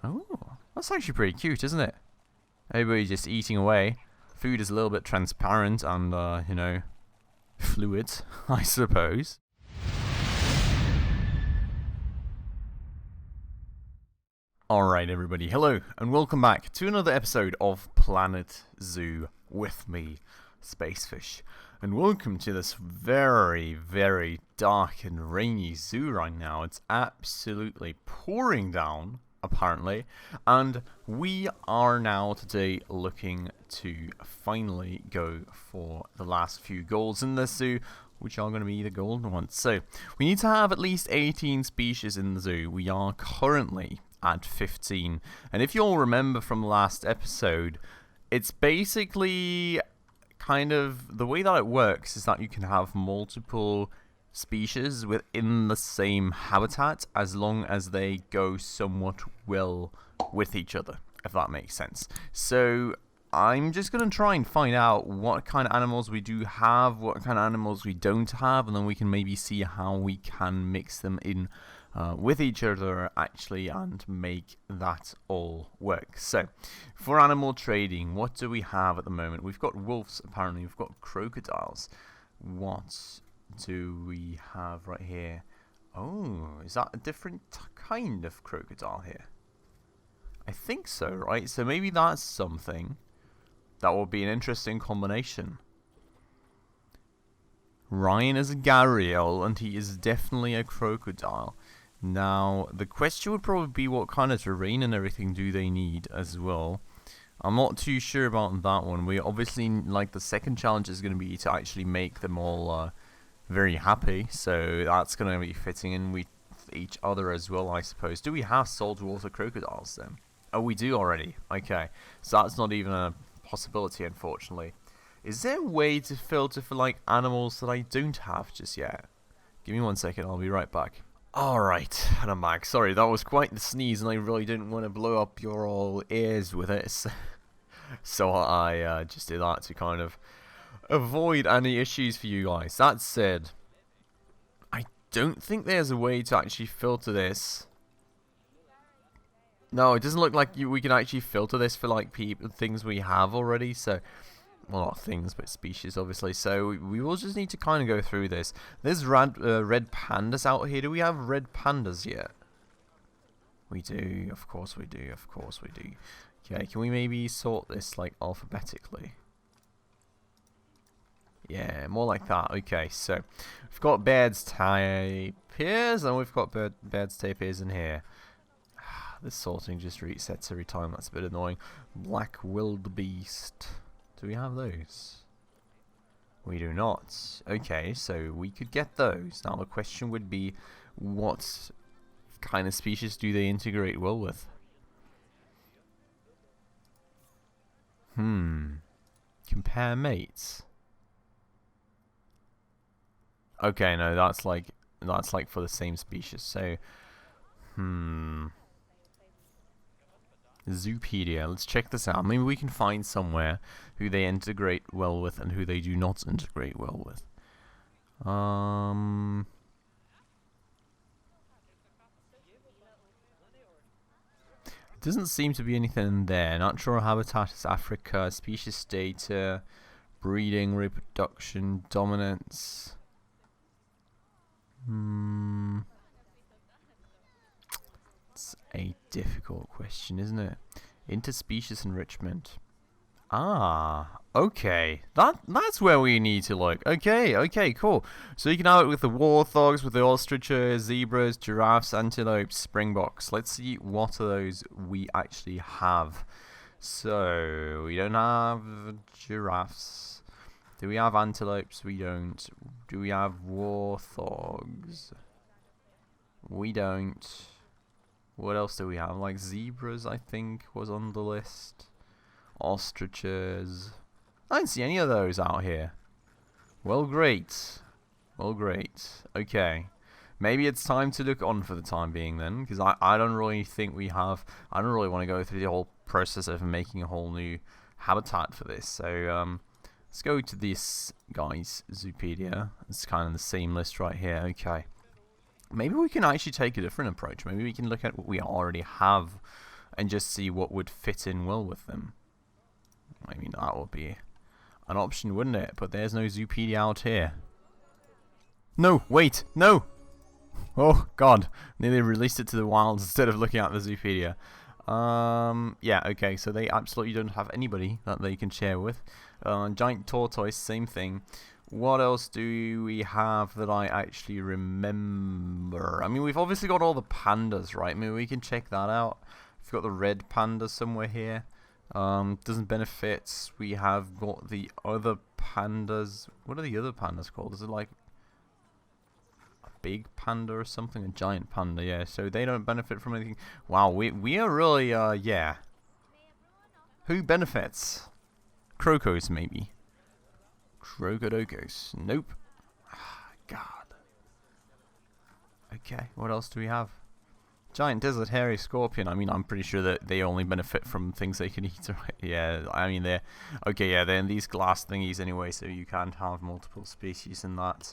Oh, that's actually pretty cute, isn't it? Everybody just eating away. Food is a little bit transparent and, fluid, I suppose. Alright, everybody, hello, and welcome back to another episode of Planet Zoo with me, Spacefish. And welcome to this very, very dark and rainy zoo right now. It's absolutely pouring down, apparently, and we are now today looking to finally go for the last few goals in this zoo, which are going to be the golden ones. So, we need to have at least 18 species in the zoo. We are currently at 15, and if you all remember from the last episode, it's basically kind of the way that it works is that you can have multiple species within the same habitat as long as they go somewhat well with each other, if that makes sense. So I'm just going to try and find out what kind of animals we do have, what kind of animals we don't have, and then we can maybe see how we can mix them in with each other actually and make that all work. So for animal trading, what do we have at the moment? We've got wolves, apparently. We've got crocodiles. What do we have right here? Oh, is that a different kind of crocodile here? I think so, right? So maybe that's something that will be an interesting combination. Ryan is a gharial, and he is definitely a crocodile. Now, the question would probably be what kind of terrain and everything do they need as well. I'm not too sure about that one. We obviously, like, the second challenge is going to be to actually make them all very happy. So that's going to be fitting in with each other as well, I suppose. Do we have saltwater crocodiles then? Oh, we do already. Okay. So that's not even a possibility, unfortunately. Is there a way to filter for, like, animals that I don't have just yet? Give me 1 second. I'll be right back. Alright, and I'm back. Sorry, that was quite the sneeze, and I really didn't want to blow up your all ears with it. So I just did that to kind of avoid any issues for you guys. That said, I don't think there's a way to actually filter this. No, it doesn't look like we can actually filter this for like things we have already, so... Well, not things, but species, obviously. So we will just need to kind of go through this. There's red pandas out here. Do we have red pandas yet? We do. Of course we do. Of course we do. Okay, can we maybe sort this, like, alphabetically? Yeah, more like that. Okay, so we've got birds tapirs, and we've got birds tapirs in here. This sorting just resets every time. That's a bit annoying. Black wildebeest. Do we have those? We do not. Okay, so we could get those. Now the question would be, what kind of species do they integrate well with? Compare mates. Okay, no, that's like for the same species. So, Zoopedia. Let's check this out. Maybe we can find somewhere who they integrate well with and who they do not integrate well with. Doesn't seem to be anything there. Natural habitat is Africa. Species data, breeding, reproduction, dominance. It's a difficult question, isn't it? Interspecies enrichment. Ah, okay. That's where we need to look. Okay, cool. So you can have it with the warthogs, with the ostriches, zebras, giraffes, antelopes, springboks. Let's see what of those we actually have. So, we don't have giraffes. Do we have antelopes? We don't. Do we have warthogs? We don't. What else do we have? Like zebras, I think, was on the list. Ostriches. I don't see any of those out here. Well, great. Well, great. Okay. Maybe it's time to look on for the time being then, because I don't really think we have... I don't really want to go through the whole process of making a whole new habitat for this. So, let's go to this guy's Zoopedia. It's kind of the same list right here. Okay. Maybe we can actually take a different approach. Maybe we can look at what we already have and just see what would fit in well with them. I mean, that would be an option, wouldn't it? But there's no Zoopedia out here. No, wait, no! Oh, God. Nearly released it to the wilds instead of looking at the Zoopedia. Yeah, okay, so they absolutely don't have anybody that they can share with. Giant tortoise, same thing. What else do we have that I actually remember? I mean, we've obviously got all the pandas, right? I mean, we can check that out. We've got the red panda somewhere here. Doesn't benefit. We have got the other pandas. What are the other pandas called? Is it like a big panda or something? A giant panda, yeah. So they don't benefit from anything. Wow, we are really, yeah. Who benefits? Crocos, maybe. Crocodocos. Nope. God. Okay, what else do we have? Giant desert hairy scorpion. I mean, I'm pretty sure that they only benefit from things they can eat, right? Yeah, I mean, they're... Okay, yeah, they're in these glass thingies anyway, so you can't have multiple species in that.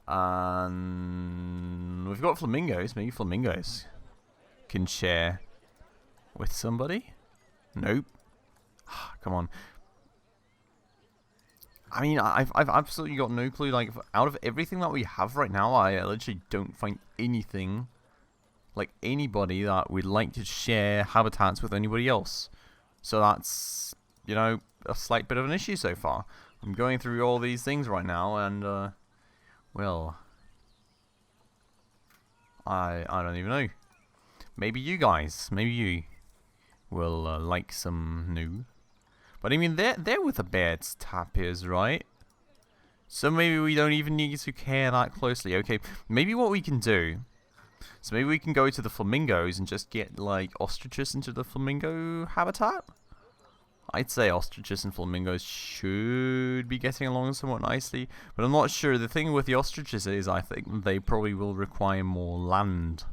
And we've got flamingos. Maybe flamingos can share with somebody? Nope. Come on. I mean, I've absolutely got no clue. Like, out of everything that we have right now, I literally don't find anything, like anybody that would like to share habitats with anybody else. So that's, you know, a slight bit of an issue so far. I'm going through all these things right now, and, well, I don't even know. Maybe you guys, maybe you will like some new. But I mean, they're with the birds tapirs, right? So maybe we don't even need to care that closely. Okay, maybe what we can do... So maybe we can go to the flamingos and just get, like, ostriches into the flamingo habitat? I'd say ostriches and flamingos should be getting along somewhat nicely. But I'm not sure. The thing with the ostriches is I think they probably will require more land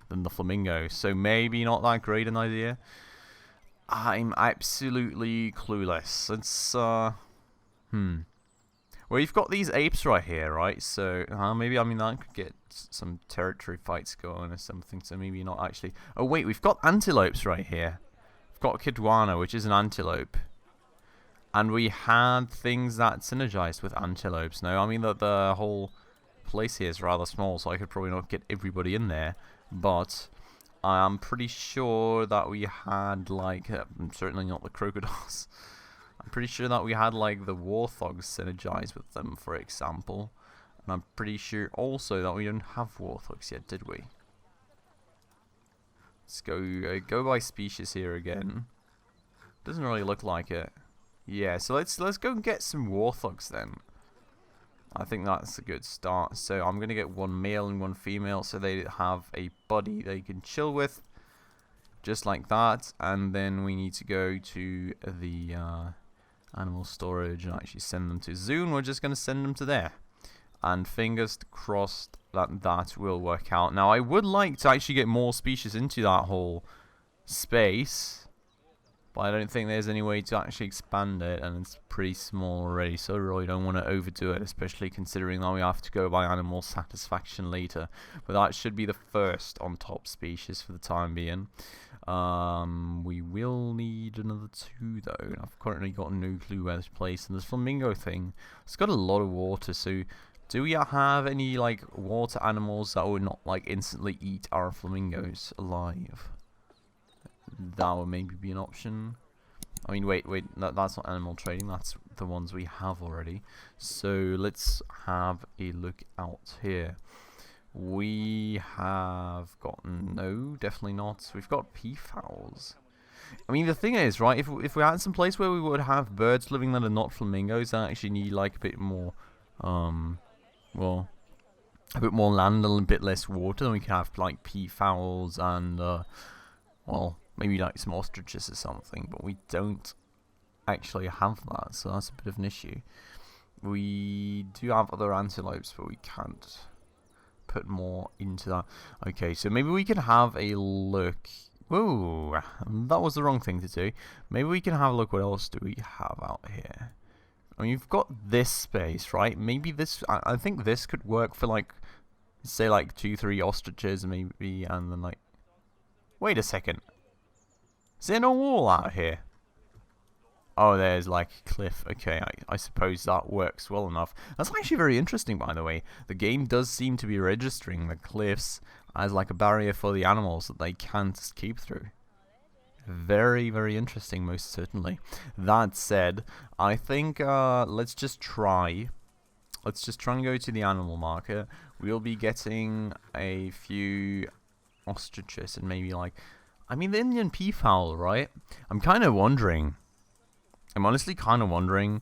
than the flamingo. So maybe not that great an idea. I'm absolutely clueless. It's, Well, you've got these apes right here, right? So, maybe, I mean, that could get some territory fights going or something, so maybe not actually... Oh, wait, we've got antelopes right here. We've got Kidwana, which is an antelope. And we had things that synergized with antelopes. Now, I mean, the whole place here is rather small, so I could probably not get everybody in there, but... I'm pretty sure that we had, like, certainly not the crocodiles. I'm pretty sure that we had, like, the warthogs synergized with them, for example. And I'm pretty sure also that we don't have warthogs yet, did we? Let's go by species here again. Doesn't really look like it. Yeah, so let's go and get some warthogs then. I think that's a good start. So I'm going to get one male and one female so they have a buddy they can chill with. Just like that. And then we need to go to the animal storage and actually send them to zoo. And we're just going to send them to there. And fingers crossed that that will work out. Now I would like to actually get more species into that whole space. But I don't think there's any way to actually expand it, and it's pretty small already, so I really don't want to overdo it, especially considering that we have to go by animal satisfaction later. But that should be the first on top species for the time being. We will need another 2 though, and I've currently got no clue where this place. And this flamingo thing, it's got a lot of water, so do we have any like water animals that would not like instantly eat our flamingos alive? That would maybe be an option. I mean, wait, that's not animal trading, that's the ones we have already. So let's have a look out here. We have got, no, definitely not. We've got peafowls. I mean, the thing is, right, if we had some place where we would have birds living that are not flamingos, that actually need like a bit more, well, a bit more land and a bit less water, then we could have like peafowls and, well, maybe like some ostriches or something, but we don't actually have that, so that's a bit of an issue. We do have other antelopes, but we can't put more into that. Okay, so maybe we can have a look. Whoa, that was the wrong thing to do. Maybe we can have a look. What else do we have out here? I mean, you've got this space, right? Maybe this, I think this could work for like, say like 2-3 ostriches maybe, and then like, wait a second. Is there no wall out here? Oh, there's like a cliff. Okay, I suppose that works well enough. That's actually very interesting, by the way. The game does seem to be registering the cliffs as like a barrier for the animals that they can't escape through. Very, very interesting, most certainly. That said, I think let's just try and go to the animal market. We'll be getting a few ostriches and maybe like, I mean, the Indian peafowl, right? I'm honestly kind of wondering,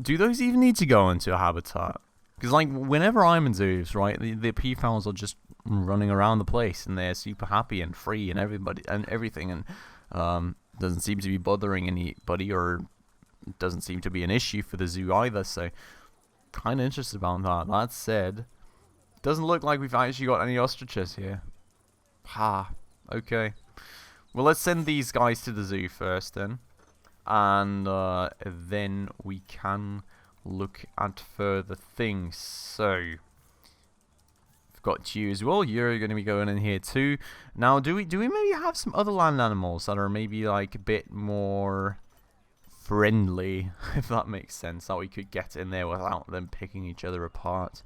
do those even need to go into a habitat? Because like whenever I'm in zoos, right, the peafowls are just running around the place and they're super happy and free and everything, and doesn't seem to be bothering anybody, or doesn't seem to be an issue for the zoo either. So kind of interested about that. That said, doesn't look like we've actually got any ostriches here. Okay. Well, let's send these guys to the zoo first then, and then we can look at further things. So I've got you as well. You're going to be going in here too. Now, do we maybe have some other land animals that are maybe like a bit more friendly, if that makes sense, that we could get in there without them picking each other apart?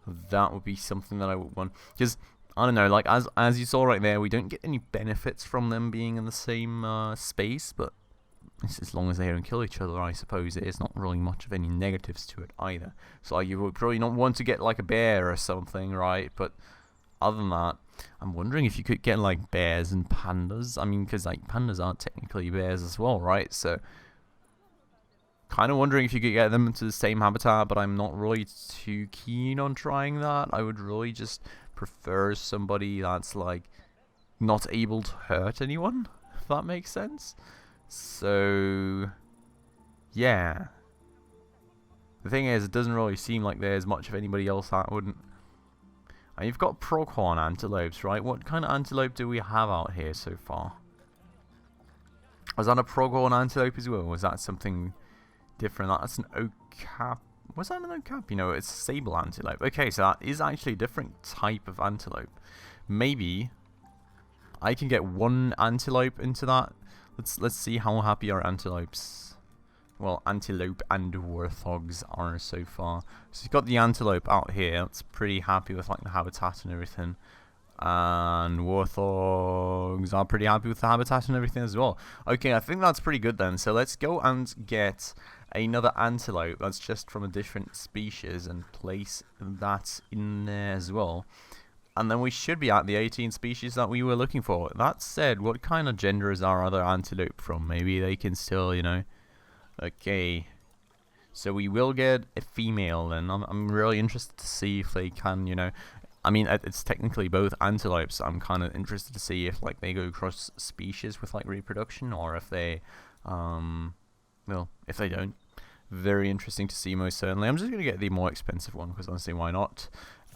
That would be something that I would want, because I don't know, like as you saw right there, we don't get any benefits from them being in the same space, but as long as they don't kill each other, I suppose it is not really much of any negatives to it either. So like, you would probably not want to get like a bear or something, right? But other than that, I'm wondering if you could get like bears and pandas. I mean, because like pandas aren't technically bears as well, right? So kind of wondering if you could get them into the same habitat, but I'm not really too keen on trying that. I would really just prefer somebody that's like not able to hurt anyone, if that makes sense. So yeah, the thing is, it doesn't really seem like there's much of anybody else that wouldn't. And you've got pronghorn antelopes, right? What kind of antelope do we have out here so far? Was that a pronghorn antelope as well? Was that something different? That's an okapi. Was that an okapi? No, it's a sable antelope. Okay, so that is actually a different type of antelope. Maybe I can get one antelope into that. Let's see how happy our antelopes, well, antelope and warthogs are so far. So you've got the antelope out here. It's pretty happy with like the habitat and everything. And warthogs are pretty happy with the habitat and everything as well. Okay, I think that's pretty good then. So let's go and get another antelope that's just from a different species and place that in there as well. And then we should be at the 18 species that we were looking for. That said, what kind of gender is our other antelope from? Maybe they can still, you know. Okay. So we will get a female then. I'm really interested to see if they can, you know. I mean, it's technically both antelopes. I'm kind of interested to see if like they go cross species with like reproduction, or if they, well, if they don't. Very interesting to see, most certainly. I'm just going to get the more expensive one, because honestly, why not?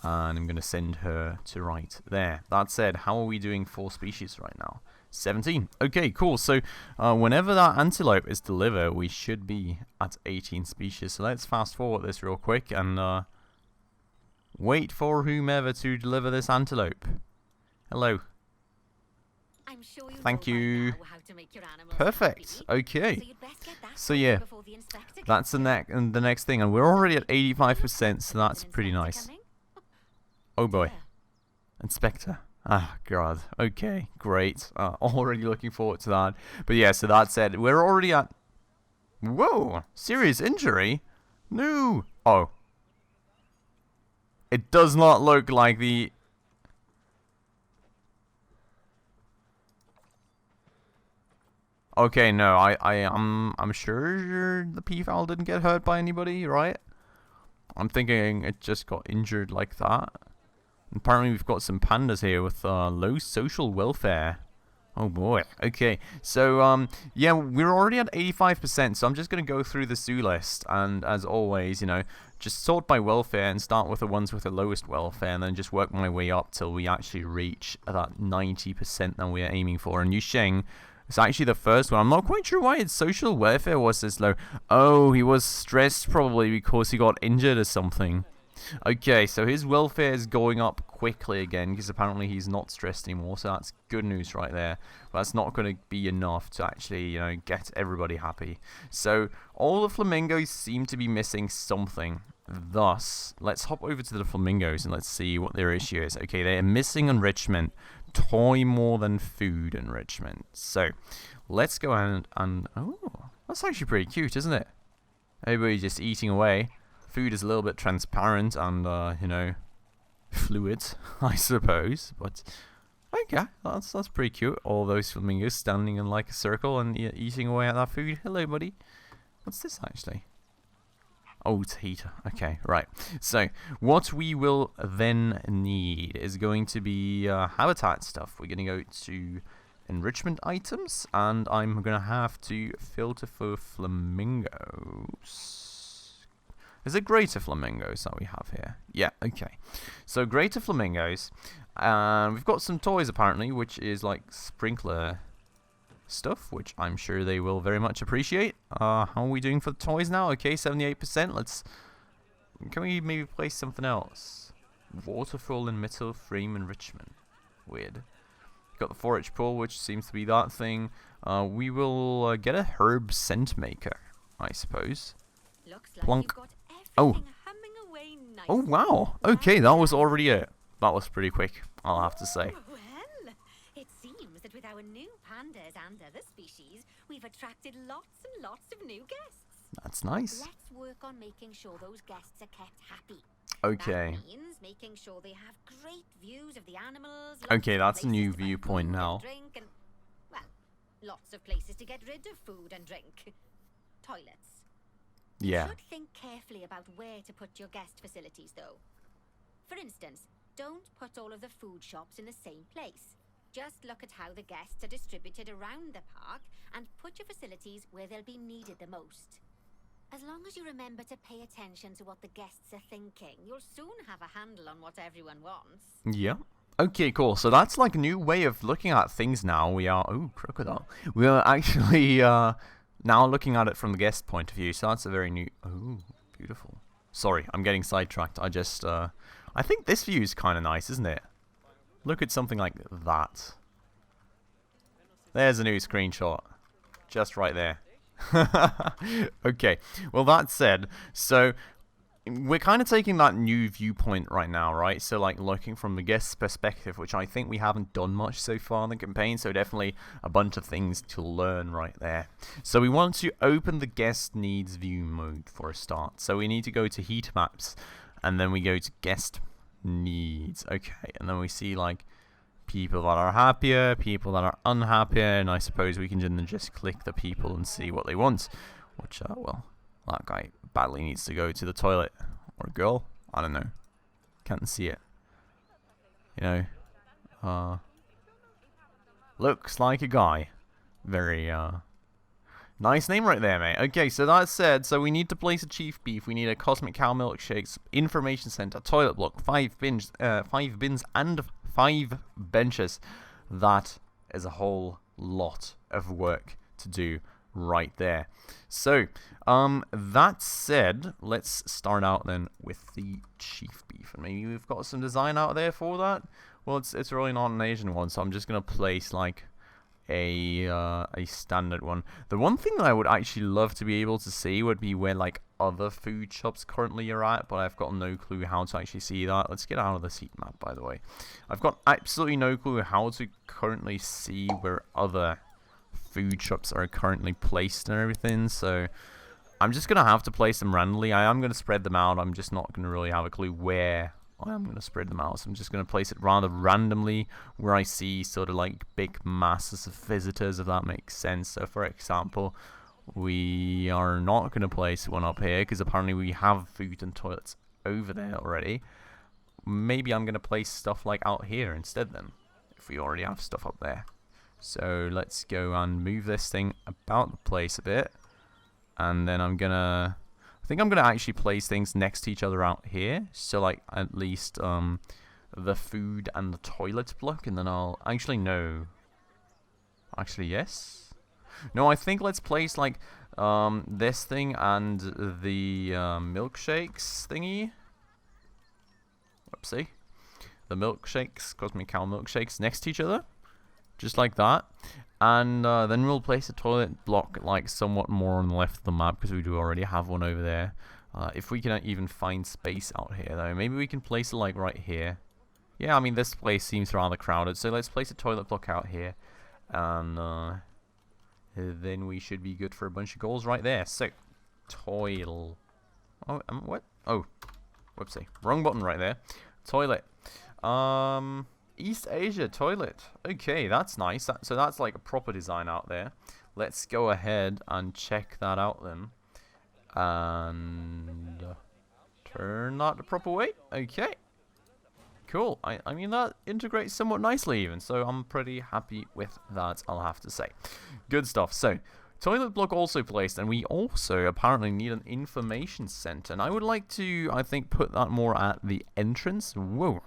And I'm going to send her to right there. That said, how are we doing for species right now? 17. Okay, cool. So whenever that antelope is delivered, we should be at 18 species. So let's fast forward this real quick and wait for whomever to deliver this antelope. Hello. I'm sure you Thank know by you. now how to make your animals Perfect. happy. Okay. So you'd best get that So sorted yeah, before the inspector that's the next thing, and we're already at 85%, so that's pretty nice. Oh boy. Inspector. Ah, God. Okay, great. Already looking forward to that. But yeah, so that said, we're already at... Whoa! Serious injury? No! Oh. It does not look like the... Okay, no, I'm sure the peafowl didn't get hurt by anybody, right? I'm thinking it just got injured like that. Apparently we've got some pandas here with low social welfare. Oh boy. Okay. So yeah, we're already at 85%, so I'm just going to go through the zoo list, and as always, you know, just sort by welfare and start with the ones with the lowest welfare, and then just work my way up till we actually reach that 90% that we're aiming for. And Yusheng is actually the first one. I'm not quite sure why its social welfare was this low. Oh, he was stressed probably because he got injured or something. Okay, so his welfare is going up quickly again because apparently he's not stressed anymore. So that's good news right there. But that's not going to be enough to actually, you know, get everybody happy. So all the flamingos seem to be missing something. Thus, let's hop over to the flamingos and let's see what their issue is. Okay, they're missing enrichment. Toy more than food enrichment. So let's go ahead and oh, that's actually pretty cute, isn't it? Everybody just eating away. Food is a little bit transparent and, you know, fluid, I suppose. But, okay, that's pretty cute. All those flamingos standing in like a circle and eating away at that food. Hello, buddy. What's this, actually? Oh, it's a heater. Okay, right. So, what we will then need is going to be habitat stuff. We're going to go to enrichment items, and I'm going to have to filter for flamingos. Is it greater flamingos that we have here? Yeah, okay. So greater flamingos. We've got some toys apparently, which is like sprinkler stuff, which I'm sure they will very much appreciate. How are we doing for the toys now? Okay, 78%. Can we maybe place something else? Waterfall and metal frame enrichment. Weird. Got the forage pool, which seems to be that thing. We will get a herb scent maker, I suppose. Looks like Plunk. you've got Oh. everything humming away nicely. Oh, wow. Okay, that was already it. That was pretty quick, I'll have to say. Well, it seems that with our new pandas and other species, we've attracted lots and lots of new guests. That's nice. Let's work on making sure those guests are kept happy. Okay. That means making sure they have great views of the animals. Okay, lots that's of a new places to buy viewpoint food and now. drink and, well, lots of places to get rid of food and drink. Toilets. Yeah. You should think carefully about where to put your guest facilities, though. For instance, don't put all of the food shops in the same place. Just look at how the guests are distributed around the park and put your facilities where they'll be needed the most. As long as you remember to pay attention to what the guests are thinking, you'll soon have a handle on what everyone wants. Yeah. Okay, cool. So that's like a new way of looking at things now. We are... Oh, crocodile. We are actually... now looking at it from the guest point of view, so that's a very new... Oh, beautiful. Sorry, I'm getting sidetracked. I just, I think this view is kind of nice, isn't it? Look at something like that. There's a new screenshot. Just right there. Okay, well that said, so... We're kind of taking that new viewpoint right now, right? So, like, looking from the guest's perspective, which I think we haven't done much so far in the campaign, so definitely a bunch of things to learn right there. So, we want to open the guest needs view mode for a start. So, we need to go to heat maps, and then we go to guest needs. Okay, and then we see, like, people that are happier, people that are unhappier, and I suppose we can just click the people and see what they want. Which, well... That guy badly needs to go to the toilet. Or girl. I don't know. Can't see it. You know. Looks like a guy. Very, nice name right there, mate. Okay, so that said, so we need to place a chief beef. We need a cosmic cow milkshakes, information center, toilet block, 5 bins, and 5 benches. That is a whole lot of work to do right there. So, that said, let's start out then with the chief beef, and maybe we've got some design out there for that. Well, it's really not an Asian one, so I'm just gonna place like a standard one. The one thing that I would actually love to be able to see would be where like other food shops currently are at, but I've got no clue how to actually see that. Let's get out of this heat map, by the way. I've got absolutely no clue how to currently see where other food shops are currently placed and everything, so I'm just gonna have to place them randomly. I am gonna spread them out. I'm just not gonna really have a clue where I am gonna spread them out, so I'm just gonna place it rather randomly where I see sort of like big masses of visitors, if that makes sense. So for example, we are not gonna place one up here because apparently we have food and toilets over there already. Maybe I'm gonna place stuff like out here instead then, if we already have stuff up there. So let's go and move this thing about the place a bit. And then I think I'm gonna actually place things next to each other out here. So like at least the food and the toilet block, and then I'll actually no. Actually yes. No, I think let's place like this thing and the milkshakes thingy. Whoopsie. The milkshakes, cosmic cow milkshakes, next to each other. Just like that. And then we'll place a toilet block like somewhat more on the left of the map, because we do already have one over there. If we can even find space out here though, maybe we can place it like right here. Yeah, I mean this place seems rather crowded, so let's place a toilet block out here. And then we should be good for a bunch of goals right there. So, toilet. Oh, what? Oh, whoopsie. Wrong button right there. Toilet. East Asia toilet. Okay, that's nice. So that's like a proper design out there. Let's go ahead and check that out then. And turn that the proper way. Okay. Cool. I mean, that integrates somewhat nicely even. So I'm pretty happy with that, I'll have to say. Good stuff. So, toilet block also placed. And we also apparently need an information center. And I would like to, I think, put that more at the entrance. Whoa.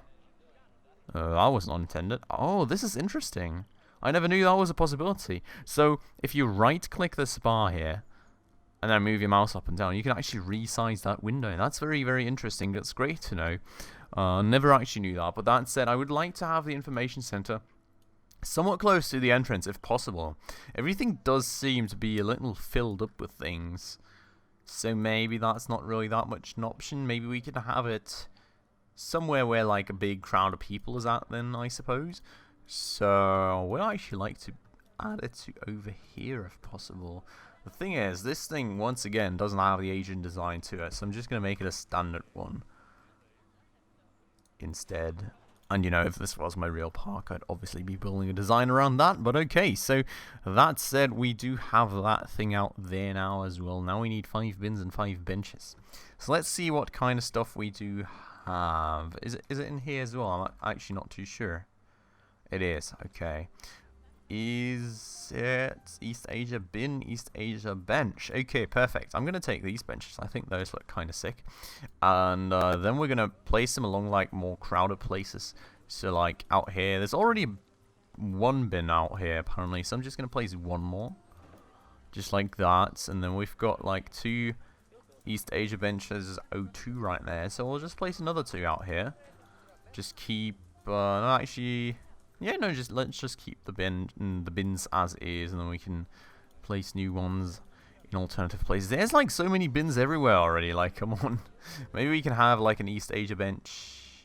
That was not intended. Oh, this is interesting. I never knew that was a possibility. So, if you right-click this bar here, and then move your mouse up and down, you can actually resize that window. That's very, very interesting. That's great to know. Never actually knew that. But that said, I would like to have the information center somewhat close to the entrance, if possible. Everything does seem to be a little filled up with things. So maybe that's not really that much an option. Maybe we could have it somewhere where like a big crowd of people is at then, I suppose. So we'd actually like to add it to over here if possible. The thing is, this thing once again doesn't have the Asian design to it, so I'm just going to make it a standard one instead. And you know, if this was my real park, I'd obviously be building a design around that, but okay. So that said, we do have that thing out there now as well. Now we need 5 bins and 5 benches. So let's see what kind of stuff we do have. Is it in here as well? I'm actually not too sure. It is. Okay. Is it East Asia bin, East Asia bench? Okay, perfect. I'm going to take these benches. I think those look kind of sick. And then we're going to place them along like more crowded places. So like out here, there's already 1 bin out here apparently. So I'm just going to place 1 more. Just like that. And then we've got like 2 East Asia benches, O2 right there. So we'll just place another 2 out here. Just keep, no, actually... Yeah, no, let's just keep the bins as is, and then we can place new ones in alternative places. There's like so many bins everywhere already. Like, come on, maybe we can have like an East Asia bench.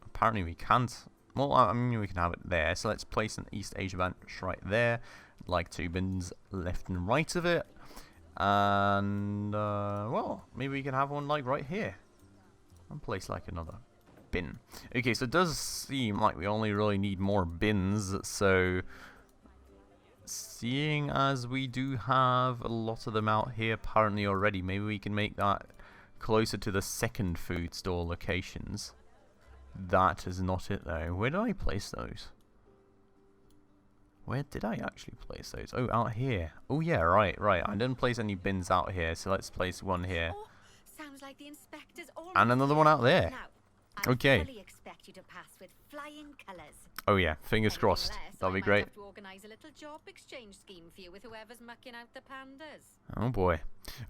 Apparently, we can't. Well, I mean, we can have it there. So let's place an East Asia bench right there, like 2 bins left and right of it, and well, maybe we can have one like right here, and place like another bin. Okay, so it does seem like we only really need more bins, so seeing as we do have a lot of them out here apparently already, maybe we can make that closer to the second food store locations. That is not it though. Where did I place those? Where did I actually place those? Oh, out here. Oh yeah, right. I didn't place any bins out here, so let's place 1 here. Oh, sounds like the inspector's And another one out there. Now, okay. I fully expect you to pass with flying colours. Oh yeah, fingers crossed. That'll be great. I might have to organise a little job exchange scheme for you with whoever's mucking out the pandas. Oh boy.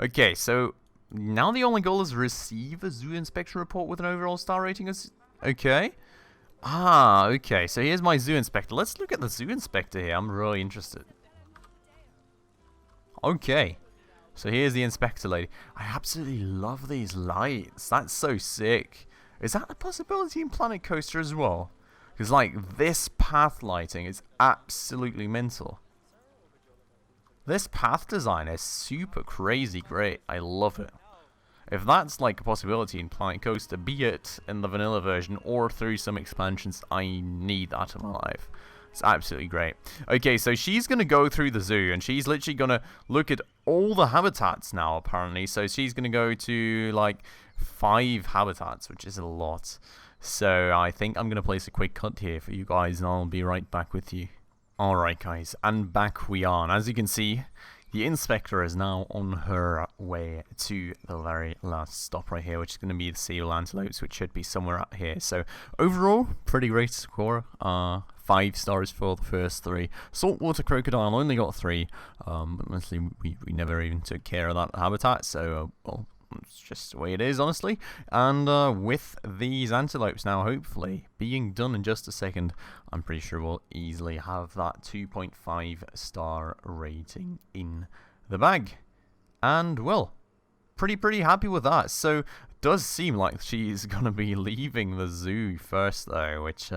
Okay, so now the only goal is receive a zoo inspection report with an overall star rating. Okay. Ah, okay. So here's my zoo inspector. Let's look at the zoo inspector here. I'm really interested. Okay. So here's the inspector lady. I absolutely love these lights. That's so sick. Is that a possibility in Planet Coaster as well? Because, like, this path lighting is absolutely mental. This path design is super crazy great. I love it. If that's, like, a possibility in Planet Coaster, be it in the vanilla version or through some expansions, I need that in my life. It's absolutely great. Okay, so she's going to go through the zoo, and she's literally going to look at all the habitats now, apparently. So she's going to go to, like, 5 habitats, which is a lot. So I think I'm going to place a quick cut here for you guys, and I'll be right back with you. Alright guys, and back we are. And as you can see, the inspector is now on her way to the very last stop right here, which is going to be the seal antelopes, which should be somewhere out here. So overall, pretty great score. 5 stars for the first 3. Saltwater crocodile only got 3. But honestly, we never even took care of that habitat, so well, it's just the way it is, honestly. And with these antelopes now hopefully being done in just a second, I'm pretty sure we'll easily have that 2.5 star rating in the bag. And, well, pretty happy with that. So, it does seem like she's going to be leaving the zoo first, though, which,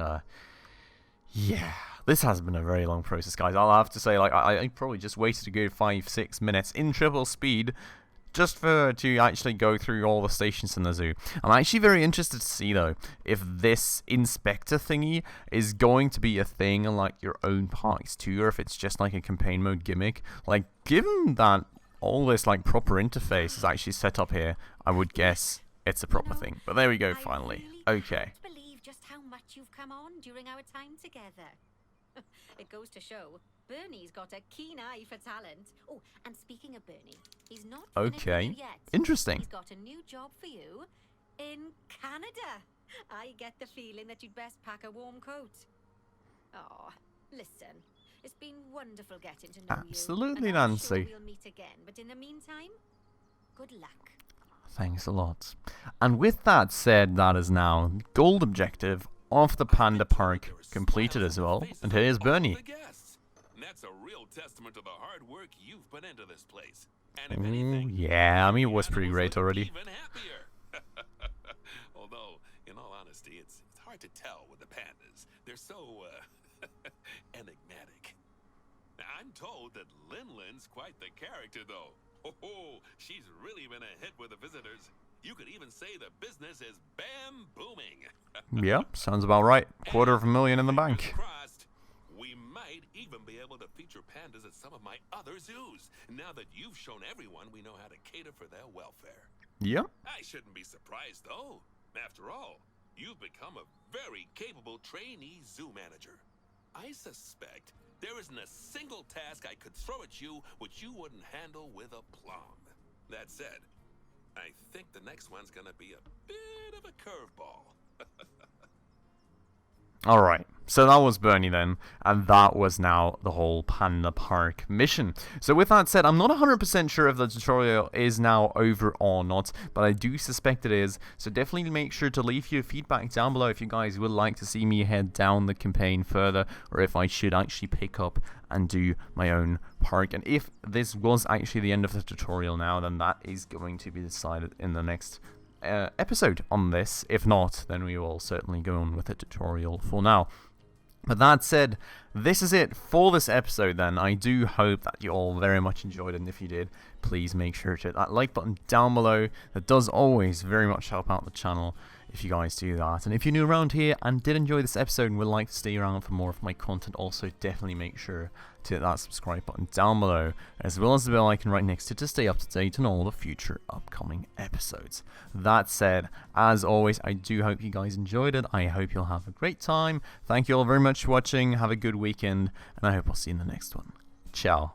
yeah, this has been a very long process, guys. I'll have to say, like, I probably just wasted a good 5-6 minutes in triple speed just to actually go through all the stations in the zoo. I'm actually very interested to see, though, if this inspector thingy is going to be a thing in, like, your own parks, too, or if it's just, like, a campaign mode gimmick. Like, given that all this, like, proper interface is actually set up here, I would guess it's a proper thing. But there we go, finally. Okay. Just how much you've come on during our time together. It goes to show Bernie's got a keen eye for talent. Oh, and speaking of Bernie, he's not finished with you yet. Interesting. He's got a new job for you in Canada. I get the feeling that you'd best pack a warm coat. Oh, listen, it's been wonderful getting to know you. Absolutely, I'm Nancy. sure we'll meet again, but in the meantime, good luck. Thanks a lot. And with that said, that is now gold objective of the Panda Park completed as well. And here's Bernie. That's a real testament to the hard work you've put into this place. Ooh, yeah, I mean, it was pretty great already. Even happier. Although, in all honesty, it's hard to tell with the pandas. They're so enigmatic. I'm told that Lin-Lin's quite the character, though. Oh, she's really been a hit with the visitors. You could even say the business is bam booming. Yep, sounds about right. $250,000 in the bank. Crossed, we might even be able to feature pandas at some of my other zoos. Now that you've shown everyone we know how to cater for their welfare. Yep. I shouldn't be surprised, though. After all, you've become a very capable trainee zoo manager. I suspect there isn't a single task I could throw at you which you wouldn't handle with aplomb. That said, I think the next one's gonna be a bit of a curveball. Alright, so that was Bernie then, and that was now the whole Panda Park mission. So with that said, I'm not 100% sure if the tutorial is now over or not, but I do suspect it is, so definitely make sure to leave your feedback down below if you guys would like to see me head down the campaign further, or if I should actually pick up and do my own park. And if this was actually the end of the tutorial now, then that is going to be decided in the next episode on this. If not, then we will certainly go on with the tutorial for now. But that said, this is it for this episode then. I do hope that you all very much enjoyed it, and if you did, please make sure to hit that like button down below. That does always very much help out the channel if you guys do that. And if you're new around here and did enjoy this episode and would like to stay around for more of my content, also definitely make sure to hit that subscribe button down below, as well as the bell icon right next to it to stay up to date on all the future upcoming episodes. That said, as always, I do hope you guys enjoyed it. I hope you'll have a great time. Thank you all very much for watching. Have a good weekend, and I hope I'll see you in the next one. Ciao.